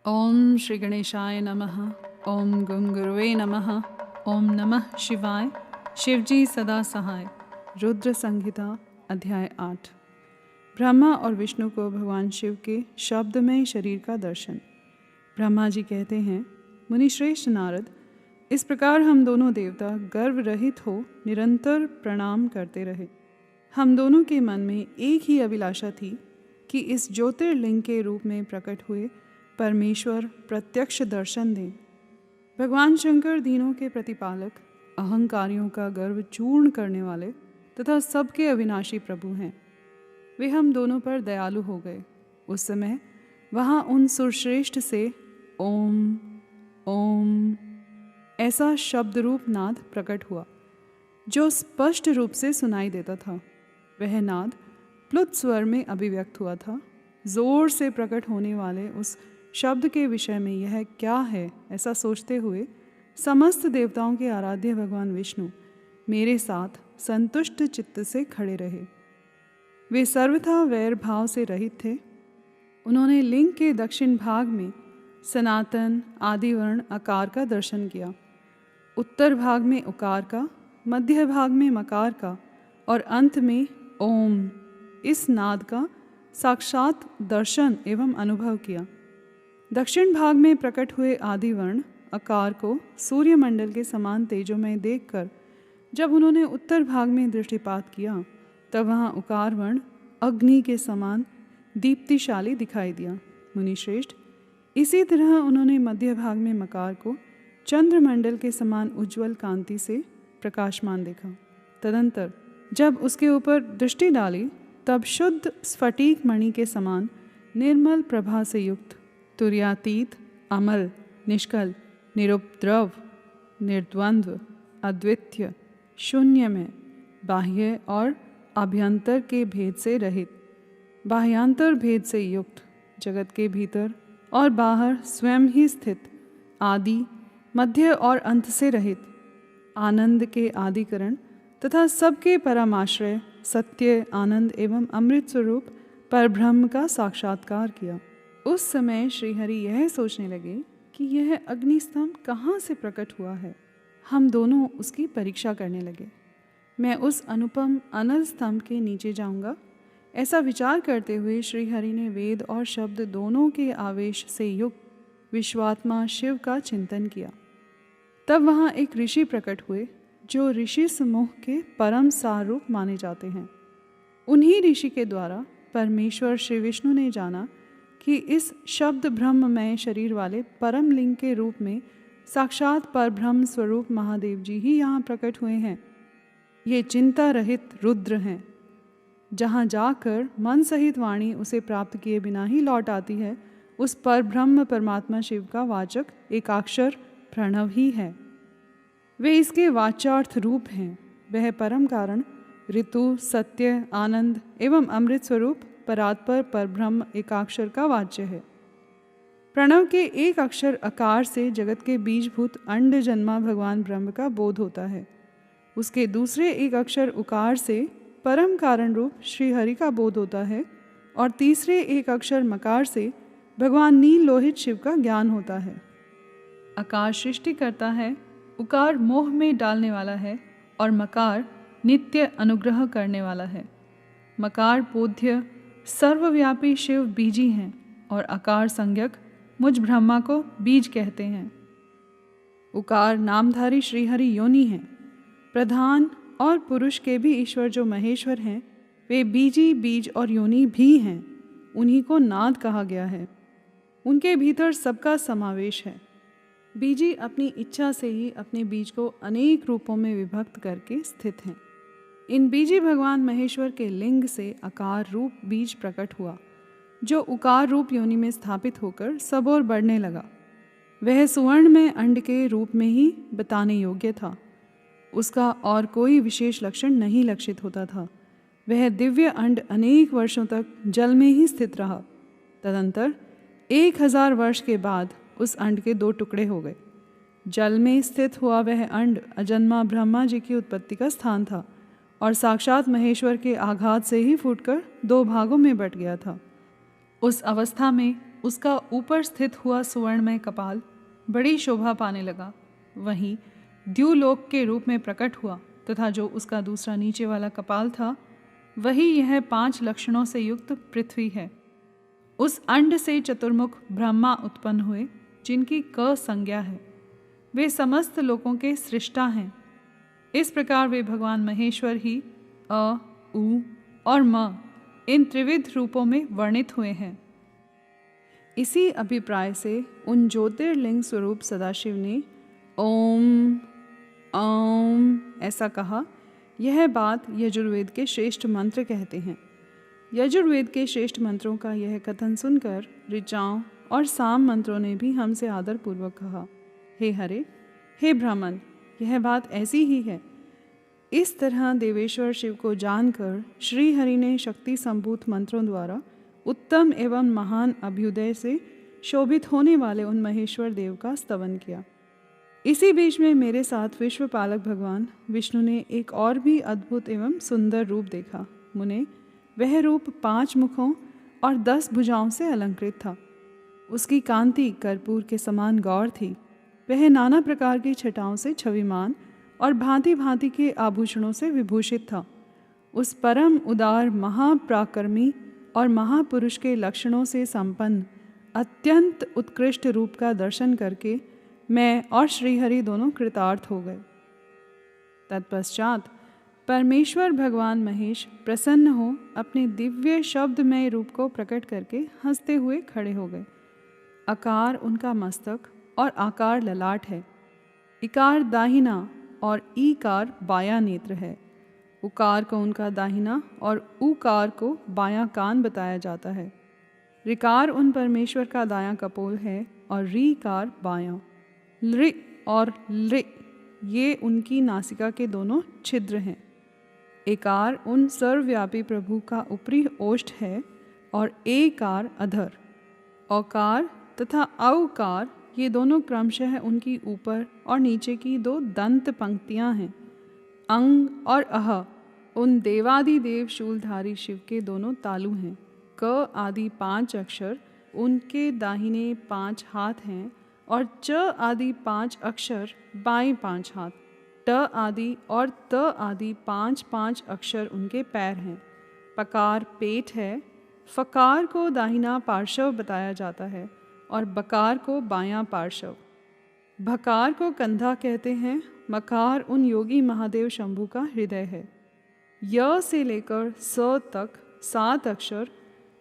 ओम श्री गणेशाय नमः। ओम गं गुरुवे नमः। ओम नमः शिवाय। शिवजी सदा सहाय। रुद्र संहिता अध्याय 8। ब्रह्मा और विष्णु को भगवान शिव के शब्दमय शरीर का दर्शन। ब्रह्मा जी कहते हैं, मुनिश्रेष्ठ नारद, इस प्रकार हम दोनों देवता गर्व रहित हो निरंतर प्रणाम करते रहे। हम दोनों के मन में एक ही अभिलाषा थी कि इस ज्योतिर्लिंग के रूप में प्रकट हुए परमेश्वर प्रत्यक्ष दर्शन दें। भगवान शंकर दीनों के प्रतिपालक, अहंकारियों का गर्व चूर्ण करने वाले तथा सबके अविनाशी प्रभु हैं। वे हम दोनों पर दयालु हो गए। उस समय वहाँ उन सुरश्रेष्ठ से ओम ओम ऐसा शब्द रूप नाद प्रकट हुआ जो स्पष्ट रूप से सुनाई देता था। वह नाद प्लुत स्वर में अभिव्यक्त हुआ था। जोर से प्रकट होने वाले उस शब्द के विषय में यह क्या है ऐसा सोचते हुए समस्त देवताओं के आराध्य भगवान विष्णु मेरे साथ संतुष्ट चित्त से खड़े रहे। वे सर्वथा वैर भाव से रहित थे। उन्होंने लिंग के दक्षिण भाग में सनातन आदिवर्ण आकार का दर्शन किया, उत्तर भाग में उकार का, मध्य भाग में मकार का और अंत में ओम इस नाद का साक्षात दर्शन एवं अनुभव किया। दक्षिण भाग में प्रकट हुए आदिवर्ण आकार को सूर्यमंडल के समान तेजोमय देखकर जब उन्होंने उत्तर भाग में दृष्टिपात किया तब वहाँ उकार वर्ण अग्नि के समान दीप्तिशाली दिखाई दिया। मुनिश्रेष्ठ, इसी तरह उन्होंने मध्य भाग में मकार को चंद्रमंडल के समान उज्ज्वल कांति से प्रकाशमान देखा। तदंतर जब उसके ऊपर दृष्टि डाली तब शुद्ध स्फटिक मणि के समान निर्मल प्रभा से युक्त, तुर्यातीत, अमल, निष्कल, निरुपद्रव, निर्द्वंद्व, अद्वितीय, शून्य में, बाह्य और अभ्यंतर के भेद से रहित, बाह्यांतर भेद से युक्त, जगत के भीतर और बाहर स्वयं ही स्थित, आदि, मध्य और अंत से रहित, आनंद के आदिकरण तथा सबके परमाश्रय, सत्य, आनंद एवं अमृत स्वरूप परब्रह्म का साक्षात्कार किया। उस समय श्रीहरि यह सोचने लगे कि यह अग्निस्तंभ कहाँ से प्रकट हुआ है। हम दोनों उसकी परीक्षा करने लगे। मैं उस अनुपम अनल स्तंभ के नीचे जाऊंगा, ऐसा विचार करते हुए श्रीहरि ने वेद और शब्द दोनों के आवेश से युक्त विश्वात्मा शिव का चिंतन किया। तब वहाँ एक ऋषि प्रकट हुए जो ऋषि समूह के परम सारूप माने जाते हैं। उन्हीं ऋषि के द्वारा परमेश्वर श्री विष्णु ने जाना कि इस शब्द ब्रह्ममय शरीर वाले परम लिंग के रूप में साक्षात परब्रह्म स्वरूप महादेव जी ही यहाँ प्रकट हुए हैं। ये चिंता रहित रुद्र हैं। जहाँ जाकर मन सहित वाणी उसे प्राप्त किए बिना ही लौट आती है, उस परब्रह्म परमात्मा शिव का वाचक एकाक्षर प्रणव ही है। वे इसके वाचार्थ रूप हैं। वह परम कारण, ऋतु, सत्य, आनंद एवं अमृत स्वरूप परात्पर परब्रह्म एकाक्षर का वाच्य है। प्रणव के एक अक्षर अकार से जगत के बीजभूत अंड जन्मा भगवान ब्रह्म का बोध होता है। उसके दूसरे एक अक्षर उकार से परम कारण रूप श्री हरि का बोध होता है और तीसरे एक अक्षर मकार से भगवान नील लोहित शिव का ज्ञान होता है। अकार सृष्टि करता है, उकार मोह में डालने वाला है और मकार नित्य अनुग्रह करने वाला है। मकार बोध्य सर्वव्यापी शिव बीजी हैं और अकार संज्ञक मुझ ब्रह्मा को बीज कहते हैं। उकार नामधारी श्रीहरि योनि हैं। प्रधान और पुरुष के भी ईश्वर जो महेश्वर हैं, वे बीजी, बीज और योनि भी हैं। उन्हीं को नाद कहा गया है। उनके भीतर सबका समावेश है। बीजी अपनी इच्छा से ही अपने बीज को अनेक रूपों में विभक्त करके स्थित हैं। इन बीजी भगवान महेश्वर के लिंग से आकार रूप बीज प्रकट हुआ जो उकार रूप योनि में स्थापित होकर सब ओर बढ़ने लगा। वह सुवर्ण में अंड के रूप में ही बताने योग्य था। उसका और कोई विशेष लक्षण नहीं लक्षित होता था। वह दिव्य अंड अनेक वर्षों तक जल में ही स्थित रहा। तदंतर 1000 वर्ष के बाद उस अंड के 2 टुकड़े हो गए। जल में स्थित हुआ वह अंड अजन्मा ब्रह्मा जी की उत्पत्ति का स्थान था और साक्षात महेश्वर के आघात से ही फूटकर 2 भागों में बट गया था। उस अवस्था में उसका ऊपर स्थित हुआ सुवर्णमय कपाल बड़ी शोभा पाने लगा। वहीं द्युलोक के रूप में प्रकट हुआ तथा जो उसका दूसरा नीचे वाला कपाल था वही यह 5 लक्षणों से युक्त पृथ्वी है। उस अंड से चतुर्मुख ब्रह्मा उत्पन्न हुए, जिनकी क संज्ञा है। वे समस्त लोकों के सृष्टा हैं। इस प्रकार वे भगवान महेश्वर ही अ, उ और म इन त्रिविध रूपों में वर्णित हुए हैं। इसी अभिप्राय से उन ज्योतिर्लिंग स्वरूप सदाशिव ने ओम ओम ऐसा कहा। यह बात यजुर्वेद के श्रेष्ठ मंत्र कहते हैं। यजुर्वेद के श्रेष्ठ मंत्रों का यह कथन सुनकर ऋचाओं और साम मंत्रों ने भी हमसे आदरपूर्वक कहा, हे हरे, हे ब्राह्मण, यह बात ऐसी ही है। इस तरह देवेश्वर शिव को जानकर श्री हरि ने शक्ति संभूत मंत्रों द्वारा उत्तम एवं महान अभ्युदय से शोभित होने वाले उन महेश्वर देव का स्तवन किया। इसी बीच में मेरे साथ विश्वपालक भगवान विष्णु ने एक और भी अद्भुत एवं सुंदर रूप देखा। मुने, वह रूप 5 मुखों और 10 भुजाओं से अलंकृत था। उसकी कांति कर्पूर के समान गौर थी। वह नाना प्रकार की छटाओं से छविमान और भांति भांति के आभूषणों से विभूषित था। उस परम उदार महाप्राक्रमी और महापुरुष के लक्षणों से संपन्न अत्यंत उत्कृष्ट रूप का दर्शन करके मैं और श्रीहरि दोनों कृतार्थ हो गए। तत्पश्चात परमेश्वर भगवान महेश प्रसन्न हो अपने दिव्य शब्दमय रूप को प्रकट करके हंसते हुए खड़े हो गए। आकार उनका मस्तक और आकार ललाट है। इकार दाहिना और ईकार बायां नेत्र है। उकार को उनका दाहिना और उकार को बायां कान बताया जाता है। ऋकार उन परमेश्वर का दायां कपोल है और रीकार बायां। लृ और लृ ये उनकी नासिका के दोनों छिद्र हैं। एकार उन सर्वव्यापी प्रभु का ऊपरी ओष्ठ है और एकार अधर। औकार तथा औकार ये दोनों क्रमशः उनकी ऊपर और नीचे की 2 दंत पंक्तियां हैं। अंग और अह उन देवादिदेव शूलधारी शिव के दोनों तालु हैं। क आदि 5 अक्षर उनके दाहिने 5 हाथ हैं और च आदि 5 अक्षर बाएं 5 हाथ। ट आदि और त आदि 5 अक्षर उनके पैर हैं। पकार पेट है। फकार को दाहिना पार्श्व बताया जाता है और बकार को बायां पार्श्व। भकार को कंधा कहते हैं। मकार उन योगी महादेव शंभु का हृदय है। य से लेकर स तक 7 अक्षर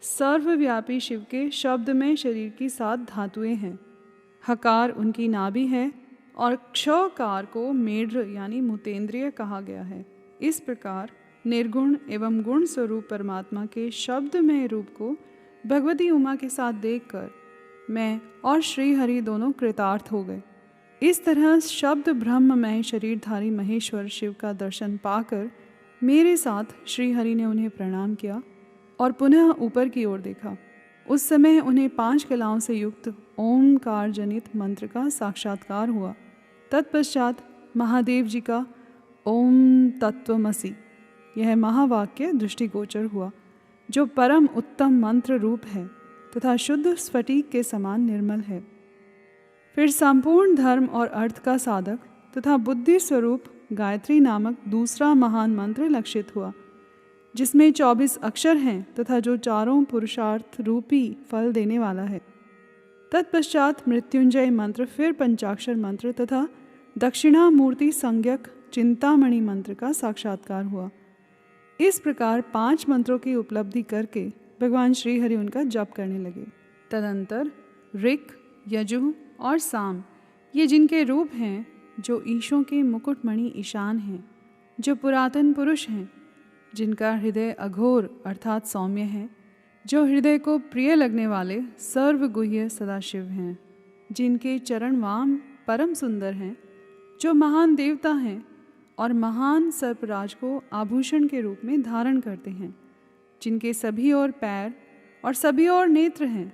सर्वव्यापी शिव के शब्दमय शरीर की 7 धातुएं हैं। हकार उनकी नाभि है और क्षकार को मेढ्र यानी मुतेंद्रिय कहा गया है। इस प्रकार निर्गुण एवं गुण स्वरूप परमात्मा के शब्दमय रूप को भगवती उमा के साथ देखकर मैं और श्री हरि दोनों कृतार्थ हो गए। इस तरह शब्द ब्रह्ममय शरीरधारी महेश्वर शिव का दर्शन पाकर मेरे साथ श्री हरि ने उन्हें प्रणाम किया और पुनः ऊपर की ओर देखा। उस समय उन्हें 5 कलाओं से युक्त ओमकार जनित मंत्र का साक्षात्कार हुआ। तत्पश्चात महादेव जी का ओम तत्वमसि यह महावाक्य दृष्टिगोचर हुआ, जो परम उत्तम मंत्र रूप है तथा शुद्ध स्फटिक के समान निर्मल है। फिर संपूर्ण धर्म और अर्थ का साधक तथा बुद्धि स्वरूप गायत्री नामक दूसरा महान मंत्र लक्षित हुआ, जिसमें 24 अक्षर हैं तथा जो चारों पुरुषार्थ रूपी फल देने वाला है। तत्पश्चात मृत्युंजय मंत्र, फिर पंचाक्षर मंत्र तथा दक्षिणामूर्ति संज्ञक चिंतामणि मंत्र का साक्षात्कार हुआ। इस प्रकार 5 मंत्रों की उपलब्धि करके भगवान श्री हरि उनका जप करने लगे। तदंतर ऋक्, यजु और साम ये जिनके रूप हैं, जो ईशों के मुकुटमणि ईशान हैं, जो पुरातन पुरुष हैं, जिनका हृदय अघोर अर्थात सौम्य है, जो हृदय को प्रिय लगने वाले सर्वगुह्य सदाशिव हैं, जिनके चरण वाम परम सुंदर हैं, जो महान देवता हैं और महान सर्पराज को आभूषण के रूप में धारण करते हैं, जिनके सभी ओर पैर और सभी ओर नेत्र हैं,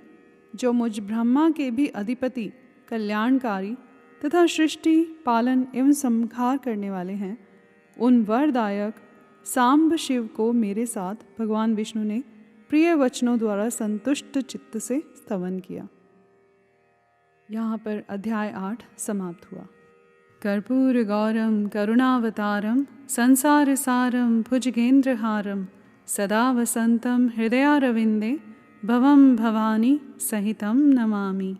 जो मुझ ब्रह्मा के भी अधिपति, कल्याणकारी तथा सृष्टि पालन एवं संहार करने वाले हैं, उन वरदायक सांब शिव को मेरे साथ भगवान विष्णु ने प्रिय वचनों द्वारा संतुष्ट चित्त से स्तवन किया। यहाँ पर अध्याय 8 समाप्त हुआ। कर्पूर गौरम करुणावतारम संसार सारम भुजगेंद्रहारम सदा वसंतम हृदयारविंदे भवम भवानी सहितम नमामि।